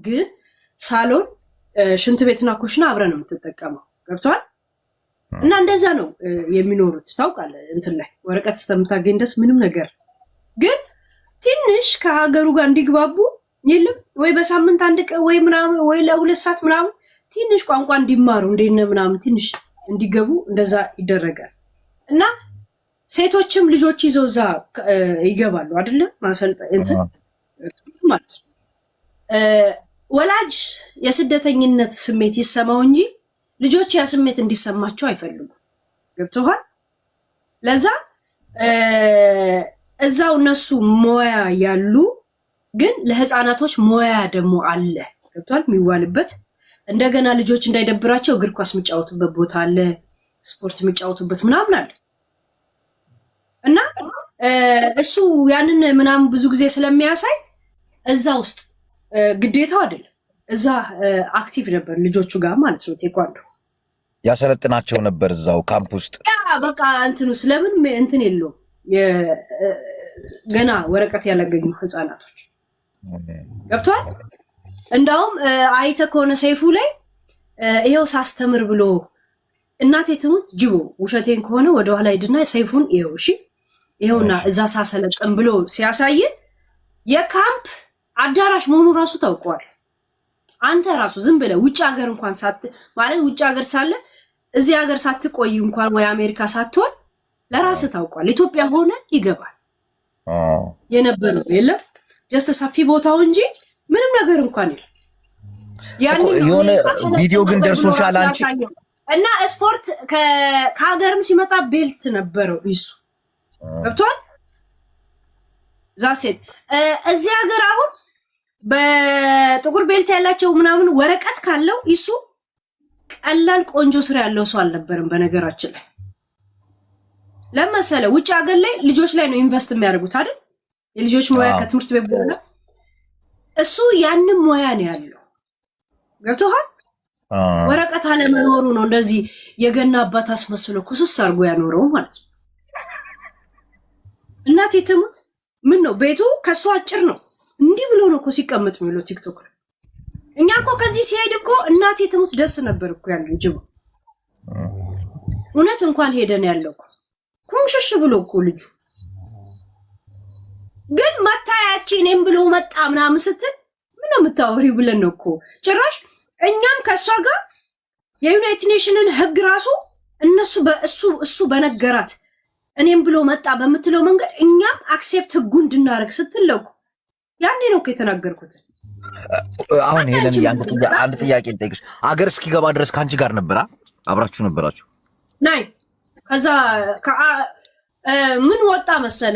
ግን ሳሎን ሽንት ቤትና ኩሽና አብረን የምትጠቀመው ገብቷል። እና እንደዛ ነው የሚኖሩት ታውቃለህ። እንትን ላይ ወረቀት እስከምታገኝ ድረስ ምንም ነገር ግን ትንሽ ከሀገሩ ጋር እንዲግባቡ የለም ወይ በሳምንት አንድ ቀን ወይ ምናምን ወይ ለ2 ሰዓት ምናምን ትንሽ ቋንቋ እንዲማሩ እንደነ ምናምን ትንሽ እንዲገቡ እንደዛ ይደረጋል። እና ሴቶችም ልጆች ይዘው እዛ ይገባሉ አይደል ማሰልጠን እንትን ማለት ወላጅ የስደተኝነት ስሜት ይሰማው እንጂ ልጆች ያ ስሜት እንዲሰማቸው አይፈልጉም። ገብቶሃል? ለዛ እዛው እነሱ ሞያ ያሉ ግን ለህፃናቶች ሞያ ደግሞ አለ። ገብቷል? የሚዋልበት እንደገና ልጆች እንዳይደብራቸው እግር ኳስ የሚጫወቱበት ቦታ አለ፣ ስፖርት የሚጫወቱበት ምናምን አለ። እና እሱ ያንን ምናምን ብዙ ጊዜ ስለሚያሳይ እዛ ውስጥ ግዴታው አይደለም። እዛ አክቲቭ ነበር ልጆቹ ጋር ማለት ነው። ቴኳንዶ ያሰለጥናቸው ነበር እዛው ካምፕ ውስጥ። ያ በቃ እንትኑ ስለምን እንትን የለውም ገና ወረቀት ያላገኙ ህፃናቶች ገብቷል። እንዳውም አይተ ከሆነ ሰይፉ ላይ ይሄው ሳስተምር ብሎ እናቴ ትሙት ጅቦ ውሸቴን ከሆነ ወደ ኋላ ሄድና ሰይፉን ይሄው እሺ ይሄውና እዛ ሳሰለጥን ብሎ ሲያሳይ የካምፕ አዳራሽ መሆኑ ራሱ ታውቋል። አንተ ራሱ ዝም ብለህ ውጭ ሀገር እንኳን ማለት ውጭ ሀገር ሳለ እዚህ ሀገር ሳትቆይ እንኳን ወይ አሜሪካ ሳትሆን ለራስህ ታውቋል። ኢትዮጵያ ሆነ ይገባል የነበረው የለም ጀስት ሰፊ ቦታው እንጂ ምንም ነገር እንኳን የለም። ያኔ የሆነ ቪዲዮ ግን ደርሶሻል አንቺ? እና ስፖርት ከሀገርም ሲመጣ ቤልት ነበረው እሱ ገብቷል። ዛሴት እዚህ ሀገር አሁን በጥቁር ቤልት ያላቸው ምናምን ወረቀት ካለው እሱ ቀላል ቆንጆ ስራ ያለው ሰው አልነበረም። በነገራችን ላይ ለመሰለ ውጭ ሀገር ላይ ልጆች ላይ ነው ኢንቨስት የሚያደርጉት አይደል? የልጆች ሙያ ከትምህርት ቤት በኋላ እሱ ያንን ሙያ ነው ያለው። ገብቶሃል? ወረቀት አለመኖሩ ነው እንደዚህ የገና አባት አስመስሎ ኩስስ አድርጎ ያኖረው ማለት ነው። እናቴ ትሙት ምን ነው ቤቱ ከሱ አጭር ነው እንዲህ ብሎ ነው እኮ ሲቀመጥ የሚለው ቲክቶክ ላይ። እኛ እኮ ከዚህ ሲሄድ እኮ እናቴ ትሙት ደስ ነበር እኮ ያለው ጅቡ። እውነት እንኳን ሄደን ያለው እኮ ኩምሽሽ ብሎ እኮ ልጁ ግን መታያቺ እኔም ብሎ መጣ ምናምን ስትል ምን የምታወሪው ብለን ነው እኮ ጭራሽ እኛም ከሷ ጋር የዩናይትድ ኔሽንን ህግ ራሱ እሱ በነገራት እኔም ብሎ መጣ በምትለው መንገድ እኛም አክሴፕት ህጉ እንድናረግ ስትለኩ ያኔ ነው የተናገርኩት። አሁን ሄለን አንድ ጥያቄ ልጠይቅሽ። አገር እስኪገባ ድረስ ካንቺ ጋር ነበራ? አብራችሁ ነበራችሁ? ናይ ከዛ ምን ወጣ መሰለ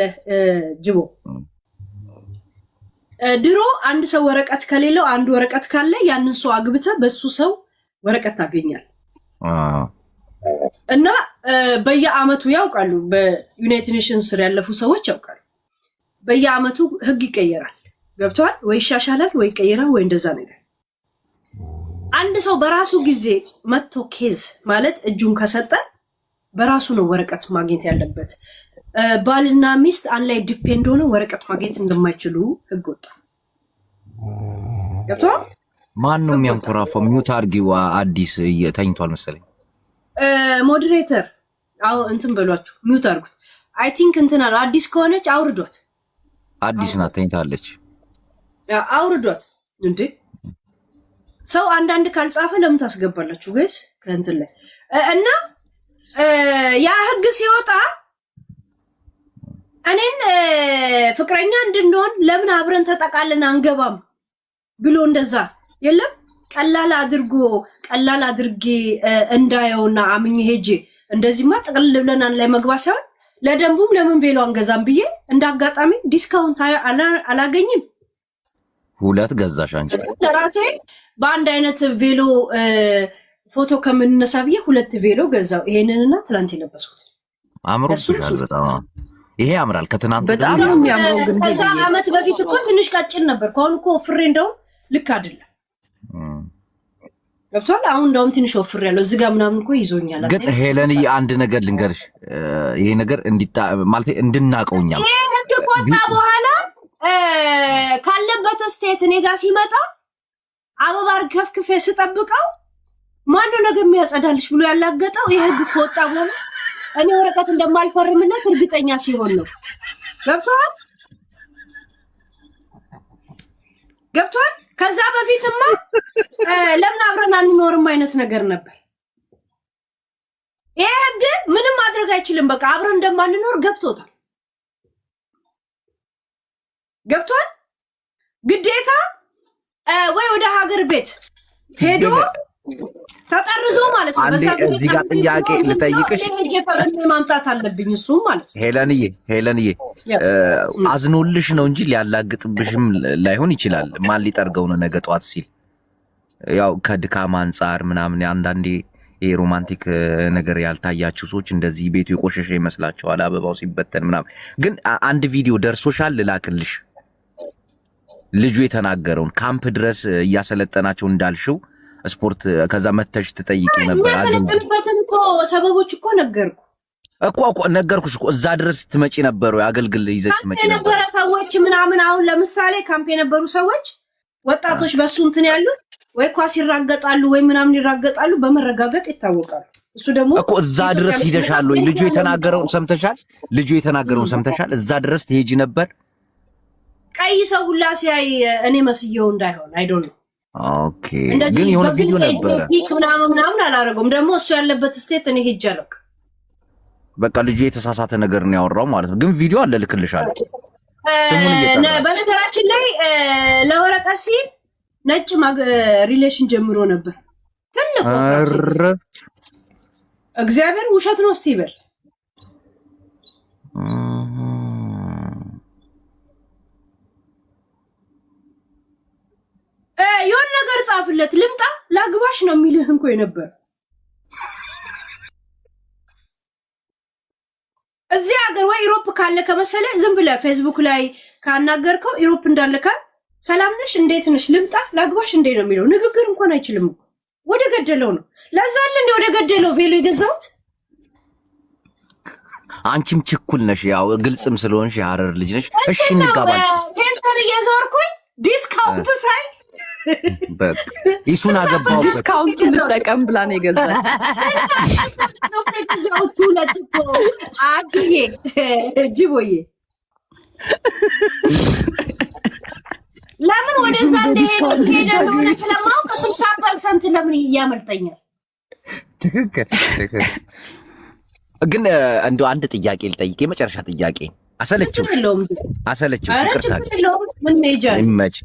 ጅቦ ድሮ አንድ ሰው ወረቀት ከሌለው አንድ ወረቀት ካለ ያንን ሰው አግብተ በሱ ሰው ወረቀት ታገኛል። እና በየአመቱ ያውቃሉ በዩናይትድ ኔሽንስ ስር ያለፉ ሰዎች ያውቃሉ በየአመቱ ህግ ይቀየራል። ገብቷል ወይ ይሻሻላል ወይ ይቀየራል ወይ እንደዛ ነገር። አንድ ሰው በራሱ ጊዜ መጥቶ ኬዝ ማለት እጁን ከሰጠ በራሱ ነው ወረቀት ማግኘት ያለበት። ባልና ሚስት አንድ ላይ ዲፔንድ ሆነ ወረቀት ማግኘት እንደማይችሉ ህግ ወጣ። ገብቷል? ማን ነው የሚያንኮራፋው? ሚውት አድርጊው። አዲስ ተኝቷል መሰለኝ። ሞዴሬተር አው እንትን በሏችሁ ሚውት አድርጉት። አይ ቲንክ እንትና አዲስ ከሆነች አውርዷት። አዲስ ናት ተኝታለች። አውርዷት። እንዴ ሰው አንዳንድ ካልጻፈ ለምን ታስገባላችሁ ጋይስ ከእንትን ላይ? እና ያ ህግ ሲወጣ እኔን ፍቅረኛ እንድንሆን ለምን አብረን ተጠቃለን አንገባም ብሎ እንደዛ የለም ቀላል አድርጌ እንዳየውና አምኜ ሄጄ እንደዚህማ ጥቅል ብለናል ላይ መግባት ሳይሆን ለደንቡም ለምን ቬሎ አንገዛም ብዬ እንዳጋጣሚ ዲስካውንት አላገኝም። ሁለት ገዛሽ አንቺ? ለራሴ በአንድ አይነት ቬሎ ፎቶ ከምንነሳ ብዬ 2 ቬሎ ገዛው። ይሄንንና ትላንት የለበስኩት አምሮብሻል በጣም። ይሄ ያምራል ከትናንት በጣም ነው የሚያምረው። ግን ከዛ አመት በፊት እኮ ትንሽ ቀጭን ነበር። አሁን እኮ ፍሬ እንደው ልክ አይደለም። ገብቷል? አሁን እንደውም ትንሽ ወፍር ያለው እዚህ ጋር ምናምን እኮ ይዞኛል። ግን ሄለን አንድ ነገር ልንገርሽ፣ ይሄ ነገር ማለት እንድናቀውኛ ይሄ ህግ ከወጣ በኋላ ካለበት ስቴት እኔ ጋር ሲመጣ አርከፍክፌ ስጠብቀው ማነው ነገ የሚያጸዳልሽ ብሎ ያላገጠው ይሄ ህግ ከወጣ በኋላ እኔ ወረቀት እንደማልፈርምለት እርግጠኛ ሲሆን ነው። ገብቷል። ከዛ በፊትማ ለምን አብረን አንኖርም አይነት ነገር ነበር። ይሄ ህግ ምንም ማድረግ አይችልም። በቃ አብረን እንደማንኖር ገብቶታል። ግዴታ ወይ ወደ ሀገር ቤት ሄዶ ተጠርዞ ማለት ነው። በዛ ጊዜ እዚህ ጋር ጥያቄ ልጠይቅሽ ማምጣት አለብኝ እሱ ማለት ነው። ሄለንዬ አዝኖልሽ ነው እንጂ ሊያላግጥብሽም ላይሆን ይችላል። ማን ሊጠርገው ነው ነገ ጧት ሲል ያው ከድካም አንጻር ምናምን አንዳንዴ ይሄ ሮማንቲክ ነገር ያልታያችሁ ሰዎች እንደዚህ ቤቱ የቆሸሸ ይመስላችኋል አበባው ሲበተን ምናምን። ግን አንድ ቪዲዮ ደርሶሻል ልላክልሽ። ልጁ የተናገረውን ካምፕ ድረስ እያሰለጠናቸው እንዳልሽው ስፖርት ከዛ መተሽ ትጠይቂ ነበር። ያሰለጥንበትን እኮ ሰበቦች እኮ ነገርኩሽ እኮ እዛ ድረስ ትመጪ ነበሩ አገልግል ይዘሽ ትመጪ ነበር ሰዎች ምናምን። አሁን ለምሳሌ ካምፕ የነበሩ ሰዎች ወጣቶች በሱ እንትን ያሉት ወይ ኳስ ይራገጣሉ ወይ ምናምን ይራገጣሉ፣ በመረጋገጥ ይታወቃሉ። እሱ ደግሞ እኮ እዛ ድረስ ሂደሻል ወይ? ልጁ የተናገረውን ሰምተሻል? እዛ ድረስ ትሄጂ ነበር? ቀይ ሰው ሁላ ሲያይ እኔ መስየው እንዳይሆን አይዶንት ኖ። ኦኬ ግን የሆነ ቪዲዮ ነበር ምናምን አላረገውም። ደግሞ እሱ ያለበት ስቴት እኔ ሄጃለሁ። በቃ ልጁ የተሳሳተ ነገር ነው ያወራው ማለት ነው። ግን ቪዲዮ አለ ልክልሻለሁ። በነገራችን ላይ ለወረቀት ሲል ነጭ ሪሌሽን ጀምሮ ነበር። ትልቁ እግዚአብሔር ውሸት ነው ስቲቨር የሆነ ነገር ጻፍለት ልምጣ ላግባሽ ነው የሚልህ እንኳን የነበር እዚህ ሀገር ወይ ዩሮፕ ካለ ከመሰለ ዝም ብለህ ፌስቡክ ላይ ካናገርከው ዩሮፕ እንዳለካ ሰላም ነሽ እንዴት ነሽ ልምጣ ላግባሽ እንዴ ነው የሚለው። ንግግር እንኳን አይችልም። ወደ ገደለው ነው። ለዛል እንደ ወደ ገደለው ቬሎ ይገዛውት። አንቺም ችኩል ነሽ፣ ያው ግልጽም ስለሆንሽ የሐረር ልጅ ነሽ። እሺ እንጋባል። ሴንተር እየዞርኩኝ ዲስካውንት ሳይ በቃ ይሱን አገባው ዲስካውንት ልጠቀም ብላ ነው የገዛችው። ዲስካውንት ለጥቆ አጅዬ ጅቦዬ ለምን ወደዛ እንደሄደ ነው ስለማውቅ 60% ለምን ያመልጠኛል? ትክክል። ግን እንደው አንድ ጥያቄ ልጠይቅ፣ የመጨረሻ ጥያቄ። አሰለችው ይቅርታ። ይመች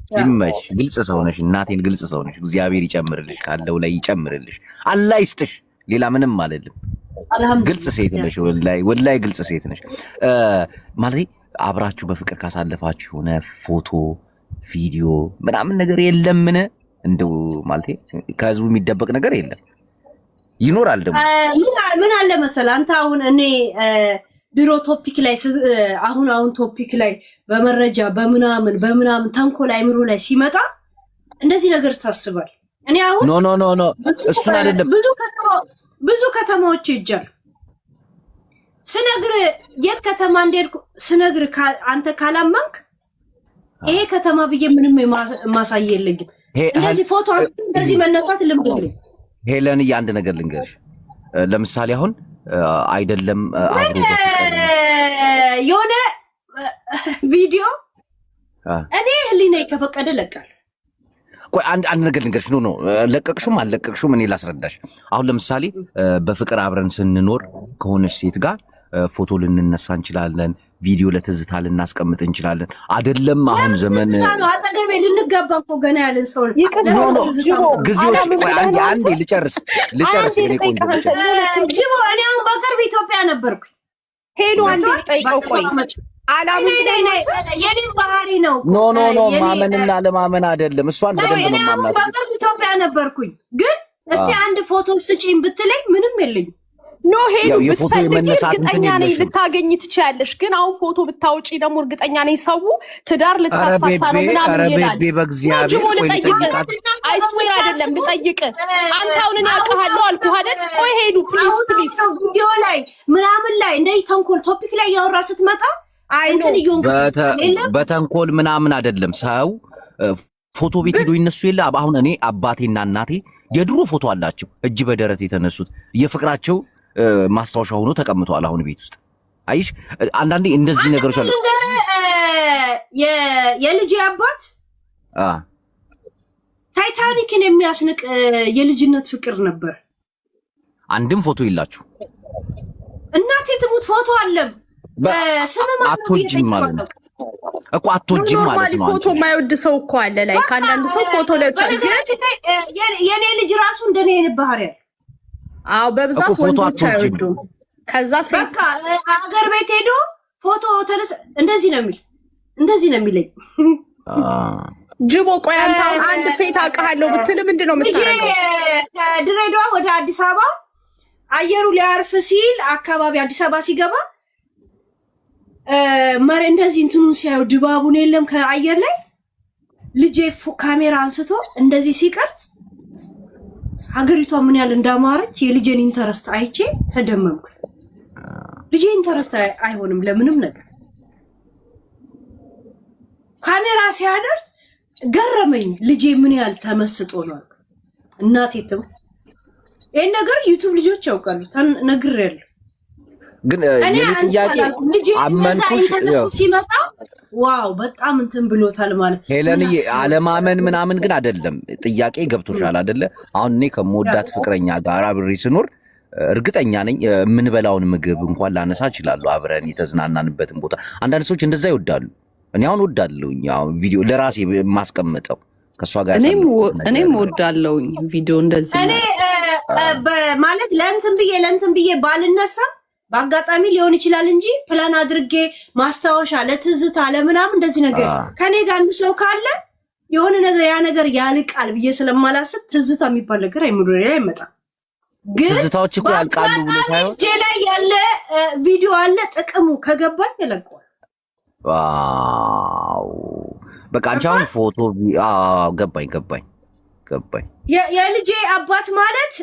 ግልጽ ሰው ነሽ፣ እናቴን ግልጽ ሰው ነሽ። እግዚአብሔር ይጨምርልሽ፣ ካለው ላይ ይጨምርልሽ፣ አላህ ይስጥሽ። ሌላ ምንም አልልም። ግልጽ ሴት ነሽ፣ ወላሂ ግልጽ ሴት ነሽ። ማለት አብራችሁ በፍቅር ካሳለፋችሁ የሆነ ፎቶ ቪዲዮ ምናምን ነገር የለምን? እንደው ማለት ከህዝቡ የሚደበቅ ነገር የለም? ይኖራል ደግሞ ምን አለ መሰለህ አንተ አሁን እኔ ድሮ ቶፒክ ላይ አሁን ቶፒክ ላይ በመረጃ በምናምን ተንኮል አይምሮ ላይ ሲመጣ እንደዚህ ነገር ታስባል። እኔ አሁን ኖ እሱን አይደለም ብዙ ከተማዎች ሄጃለሁ። ስነግር የት ከተማ እንደሄድኩ ስነግር አንተ ካላመንክ ይሄ ከተማ ብዬ ምንም ማሳየ የለኝም። እንደዚህ ፎቶ እንደዚህ መነሳት ልምድ ነው። ሄለን አንድ ነገር ልንገርሽ። ለምሳሌ አሁን አይደለም አብሮ የሆነ ቪዲዮ እኔ ህሊናዬ ከፈቀደ ለቃለሁ። ቆይ አንድ ነገር ልንገርሽ። ኖ ለቀቅሹም አልለቀቅሹም እኔ ላስረዳሽ። አሁን ለምሳሌ በፍቅር አብረን ስንኖር ከሆነች ሴት ጋር ፎቶ ልንነሳ እንችላለን፣ ቪዲዮ ለትዝታ ልናስቀምጥ እንችላለን። አይደለም አሁን ዘመን አጠገቤ ልንጋባ እኮ ገና ያለን ሰው ጊዜዎች። ቆይ አንዴ ልጨርስ እኔ ቆንጆ ጅቦ እኔ አሁን በቅርብ ኢትዮጵያ ነበርኩኝ። ሄዱ አንዴ ጠይቀው። ቆይ የኔም ባህሪ ነው። ኖ ማመንና ለማመን አይደለም። እሷን በደንብ ነው ማምናት። በቅርብ ኢትዮጵያ ነበርኩኝ፣ ግን እስቲ አንድ ፎቶ ስጪኝ ብትለኝ ምንም የለኝም። ኖ ሄዱ ብትፈልጊ እርግጠኛ ነኝ ልታገኝ ትችያለሽ። ግን አሁን ፎቶ ብታውጪ ደግሞ እርግጠኛ ነኝ ሰው ትዳር ልታፋታ ነው ምናምን ይላል። አይስዌር አይደለም ልጠይቅ። አንተ አሁን እኔ አውቃለሁ አልኩህ አይደል? ቆይ ሄዱ ፕሊዝ ቪዲዮ ላይ ምናምን ላይ እንደዚህ ተንኮል ቶፒክ ላይ ያወራ ስትመጣ በተንኮል ምናምን አይደለም ሰው ፎቶ ቤት ሄዶ ይነሱ የለ አሁን እኔ አባቴና እናቴ የድሮ ፎቶ አላቸው እጅ በደረት የተነሱት የፍቅራቸው ማስታወሻ ሆኖ ተቀምጧል አሁን ቤት ውስጥ አይሽ አንዳንዴ እንደዚህ ነገሮች አሉ የልጅ አባት ታይታኒክን የሚያስንቅ የልጅነት ፍቅር ነበር አንድም ፎቶ ይላችሁ እናቴ ትሙት ፎቶ አለም በስምም አትወጂም ማለት ነው እኮ አትወጂም ማለት ነው ፎቶ የማይወድ ሰው እኮ አለ ላይ ካንዳንድ ሰው ፎቶ ላይ የኔ ልጅ ራሱ እንደኔ ባህሪ ያለ አዎ በብዛት ወንዶች አይወዱም ከዛ በቃ ሀገር ቤት ሄዶ ፎቶ ተነስ እንደዚህ ነው የሚለኝ ጅቦ ቆይ አንድ ሴት አውቃለሁ ብትል ምንድነው የምታረገው ከድሬዳዋ ወደ አዲስ አበባ አየሩ ሊያርፍ ሲል አካባቢ አዲስ አበባ ሲገባ ማረ እንደዚህ እንትኑን ሲያዩ ድባቡን የለም ከአየር ላይ ልጄ ካሜራ አንስቶ እንደዚህ ሲቀርጽ ሀገሪቷ ምን ያህል እንዳማረች የልጄን ኢንተረስት አይቼ ተደመምኩ ልጄ ኢንተረስት አይሆንም ለምንም ነገር ካሜራ ሲያደርስ ገረመኝ ልጄ ምን ያህል ተመስጦ ነው እናቴም ይሄን ነገር ዩቲዩብ ልጆች ያውቃሉ ነግሬያለሁ ግን የኔ ጥያቄ አመንኩሽ ሲመጣ ዋው በጣም እንትን ብሎታል ማለት ሄለንዬ አለማመን ምናምን ግን አይደለም ጥያቄ ገብቶሻል አይደለ አሁን እኔ ከመወዳት ፍቅረኛ ጋር አብሬ ስኖር እርግጠኛ ነኝ የምንበላውን ምግብ እንኳን ላነሳ እችላለሁ አብረን የተዝናናንበትን ቦታ አንዳንድ ሰዎች እንደዛ ይወዳሉ እኔ አሁን ወዳለሁኝ አሁን ቪዲዮ ለራሴ ማስቀመጠው ከሷ ጋር እኔም ወዳለሁኝ ቪዲዮ እንደዚህ እኔ ማለት ለእንትን ብዬ ባልነሳ በአጋጣሚ ሊሆን ይችላል እንጂ ፕላን አድርጌ ማስታወሻ ለትዝታ ለምናምን እንደዚህ ነገር ከኔ ጋር አንድ ሰው ካለ የሆነ ነገር ያ ነገር ያልቃል ብዬ ስለማላስብ ትዝታ የሚባል ነገር አይመጣም ግን ትዝታዎች እኮ ያልቃሉ ብሎ ሳይሆን እጄ ላይ ያለ ቪዲዮ አለ ጥቅሙ ከገባኝ ይለቀዋል ዋው በቃ አንቺ አሁን ፎቶ ገባኝ የልጄ አባት ማለት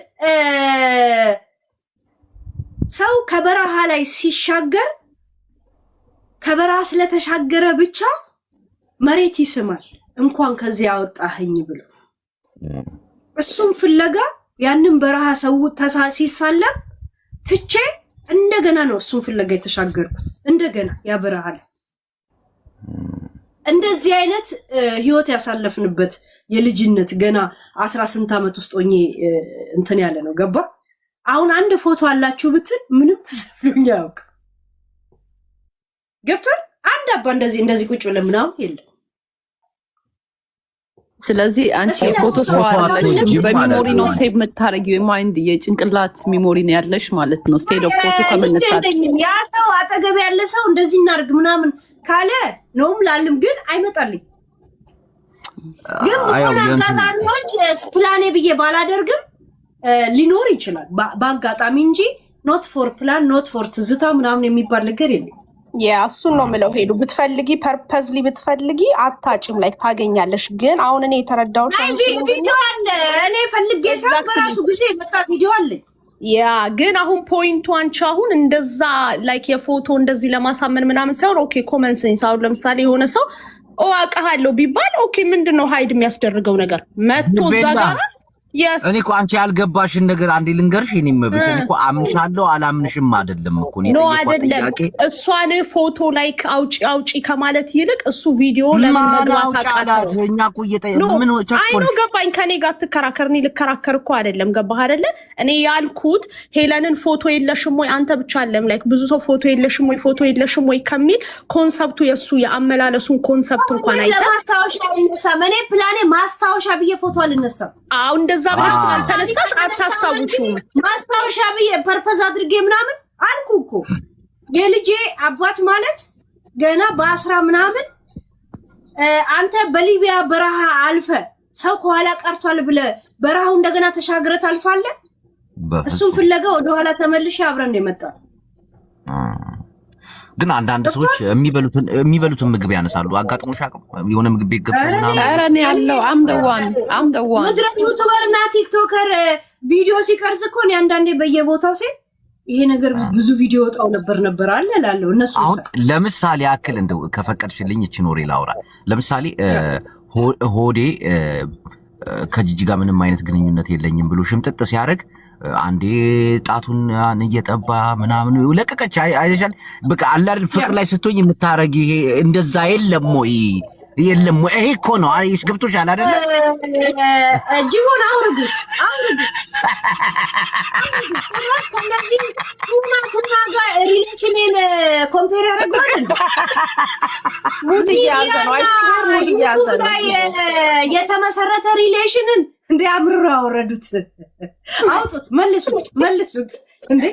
ሰው ከበረሃ ላይ ሲሻገር ከበረሃ ስለተሻገረ ብቻ መሬት ይስማል እንኳን ከዚህ አወጣኸኝ ብሎ እሱም ፍለጋ ያንን በረሃ ሰው ሲሳለም ትቼ እንደገና ነው እሱም ፍለጋ የተሻገርኩት እንደገና ያ በረሃ ላይ እንደዚህ አይነት ህይወት ያሳለፍንበት የልጅነት ገና 18 ዓመት ውስጥ ሆኜ እንትን ያለ ነው ገባ አሁን አንድ ፎቶ አላችሁ ብትል ምንም ተሰፍሉኝ ያውቅ ገብቷል አንድ አባ እንደዚህ ቁጭ ብለን ምናምን የለም ስለዚህ አንቺ ፎቶ ሰው አይደለሽ በሚሞሪ ነው ሴቭ የምታረጊው የማይንድ የጭንቅላት ሚሞሪ ነው ያለሽ ማለት ነው ስቴድ ኦፍ ፎቶ ከመነሳት ያ ሰው አጠገብ ያለ ሰው እንደዚህ እናርግ ምናምን ካለ ነውም ላልም ግን አይመጣልኝ ግን አጋጣሚዎች ፕላኔ ብዬ ባላደርግም ሊኖር ይችላል በአጋጣሚ እንጂ ኖት ፎር ፕላን ኖት ፎር ትዝታ ምናምን የሚባል ነገር የለም እሱን ነው የምለው ሄዱ ብትፈልጊ ፐርፐዝሊ ብትፈልጊ አታጭም ላይ ታገኛለሽ ግን አሁን እኔ የተረዳሁት ቪዲዮ አለ እኔ ፈልጌ ሰው በራሱ ጊዜ መጣ ቪዲዮ አለ ግን አሁን ፖይንቱ አንቺ አሁን እንደዛ ላይክ የፎቶ እንደዚህ ለማሳመን ምናምን ሳይሆን ኦኬ ኮመን ሴንስ አሁን ለምሳሌ የሆነ ሰው አውቃለሁ ቢባል ኦኬ ምንድነው ሃይድ የሚያስደርገው ነገር መጥቶ እዛ ጋር እኔ እኮ አንቺ ያልገባሽን ነገር አንዴ ልንገርሽ እኔ መብት እኔ እኮ አምንሻለሁ አላምንሽም አይደለም እኮ ነው አይደለም እሷን ፎቶ ላይክ አውጪ ከማለት ይልቅ እሱ ቪዲዮ ለምን መግባት አቃተው እኛ እኮ ምን ቸኮል አይኑ ገባኝ ከኔ ጋር ትከራከርኒ ልከራከር እኮ አይደለም ገባህ አይደለ እኔ ያልኩት ሄለንን ፎቶ የለሽም ወይ አንተ ብቻ አይደለም ላይክ ብዙ ሰው ፎቶ የለሽም ወይ ከሚል ኮንሰፕቱ የሱ የአመላለሱን ኮንሰፕት እንኳን አይተ ማስታወሻ ይነሳ እኔ ፕላኔ ማስታወሻ ብዬ ፎቶ አልነሳም አሁን እንደዛ ባሽታል ተነሳሽ አታስታውሽም ማስታወሻ ብዬ ፐርፐዝ አድርጌ ምናምን አልኩ እኮ የልጄ አባት ማለት ገና በ10 ምናምን አንተ በሊቢያ በረሃ አልፈ ሰው ከኋላ ቀርቷል ብለ በረሃው እንደገና ተሻግረት አልፋለ እሱን ፍለጋ ወደ ኋላ ተመልሼ አብረን ነው የመጣው ግን አንዳንድ ሰዎች የሚበሉትን ምግብ ያነሳሉ አጋጥሞሽ አቅም የሆነ ምግብ ቤት ገብተውና አረኔ ያለው አም ዘ ዋን ምድረ ዩቲዩበር እና ቲክቶከር ቪዲዮ ሲቀርጽ እኮ ነው አንዳንዴ በየቦታው ሲል ይሄ ነገር ብዙ ቪዲዮ ወጣው ነበር አለ እላለሁ እነሱ አሁን ለምሳሌ ያክል እንደው ከፈቀድሽልኝ እቺ ኖሬ ላውራ ለምሳሌ ሆዴ ከጂጂ ጋር ምንም አይነት ግንኙነት የለኝም ብሎ ሽምጥጥ ሲያደርግ አንዴ ጣቱን እየጠባ ምናምን ለቀቀች። አይደል በቃ አላል ፍቅር ላይ ስትሆኝ የምታረጊ ይሄ እንደዛ የለም ወይ? የለም ወይ? ይሄ እኮ ነው። አይሽ ገብቶሻል አይደለ? ጂቦን አውርዱት። ቱና ጋር ሪሌሽንን ኮምፔር ያደርጋል። ሙድ እያዘ ነው። አይስበር ሙድ እያዘ ነው። የተመሰረተ ሪሌሽንን እንደ አምርሮ ያወረዱት። አውጡት፣ መልሱት እንዴ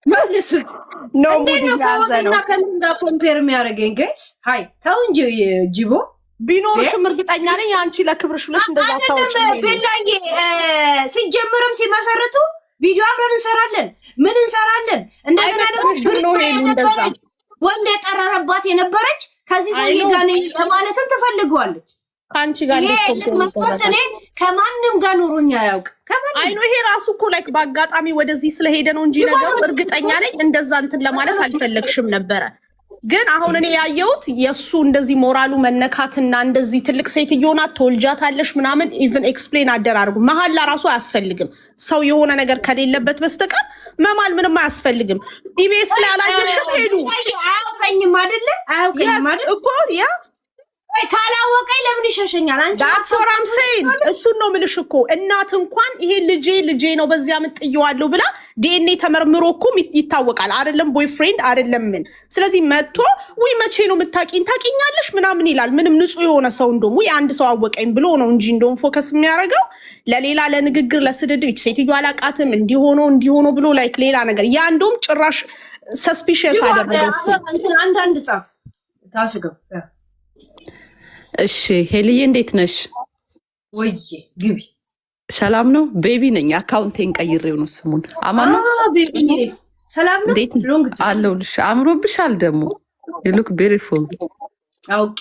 መልሱት። ነው ሙድ እያዘ ነው። ከምን ጋር ኮምፔር የሚያደርገኝ ጋይስ? ሃይ ተው እንጂ ጂቦ ቢኖርሽም እርግጠኛ ነኝ አንቺ ለክብርሽ ብለሽ እንደዛ ታውጪ። በላዬ ሲጀምርም ሲመሰርቱ ቪዲዮ አብረን እንሰራለን፣ ምን እንሰራለን። እንደገና ደግሞ ወንድ የጠረረባት የነበረች ከዚህ ሰውዬ ጋር ነኝ ለማለትን ትፈልገዋለች። ካንቺ ጋር መስፈርት እኔ ከማንም ጋር ኖሮኛ ያውቅ አይ ነው። ይሄ ራሱ እኮ ላይክ በአጋጣሚ ወደዚህ ስለሄደ ነው እንጂ ነገሩ እርግጠኛ ነኝ እንደዛ እንትን ለማለት አልፈለግሽም ነበረ። ግን አሁን እኔ ያየሁት የሱ እንደዚህ ሞራሉ መነካትና እንደዚህ ትልቅ ሴትዮ ናት ትወልጃታለሽ ምናምን ኢቭን ኤክስፕሌን አደራርጉ መሀል ራሱ አያስፈልግም። ሰው የሆነ ነገር ከሌለበት በስተቀር መማል ምንም አያስፈልግም። ኢቢኤስ ላይ አላየሽም? ሄዱ አያውቀኝም አይደለ? አያውቀኝም አይደል እኮ ያ ካላወቀኝ ለምን ይሸሸኛል? አንቺ ዳክተራም ሰይን እሱን ነው ምልሽ እኮ እናት እንኳን ይሄ ልጄ ነው በዚያ ምጥየዋለሁ ብላ ዲኤንኤ ተመርምሮ እኮ ይታወቃል አይደለም? ቦይፍሬንድ አይደለም ምን። ስለዚህ መጥቶ ወይ መቼ ነው የምታውቂኝ ታውቂኛለሽ ምናምን ይላል። ምንም ንጹህ የሆነ ሰው እንደውም ወይ አንድ ሰው አወቀኝ ብሎ ነው እንጂ እንደውም ፎከስ የሚያደርገው ለሌላ ለንግግር ለስድድብ ሴትዮ አላቃትም እንዲሆኖ ብሎ ላይክ ሌላ ነገር ያ እንደውም ጭራሽ ሰስፒሽስ አደረገው። አንዳንድ ጻፍ ታስገው እሺ ሄልዬ እንዴት ነሽ? ወይ ግቢ ሰላም ነው። ቤቢ ነኝ። አካውንቴን ቀይሬው ነው ስሙን። አማን ነው ቤቢ። ሰላም ነው። እንዴት አለሁልሽ። አምሮብሻል ደግሞ you look beautiful። ኦኬ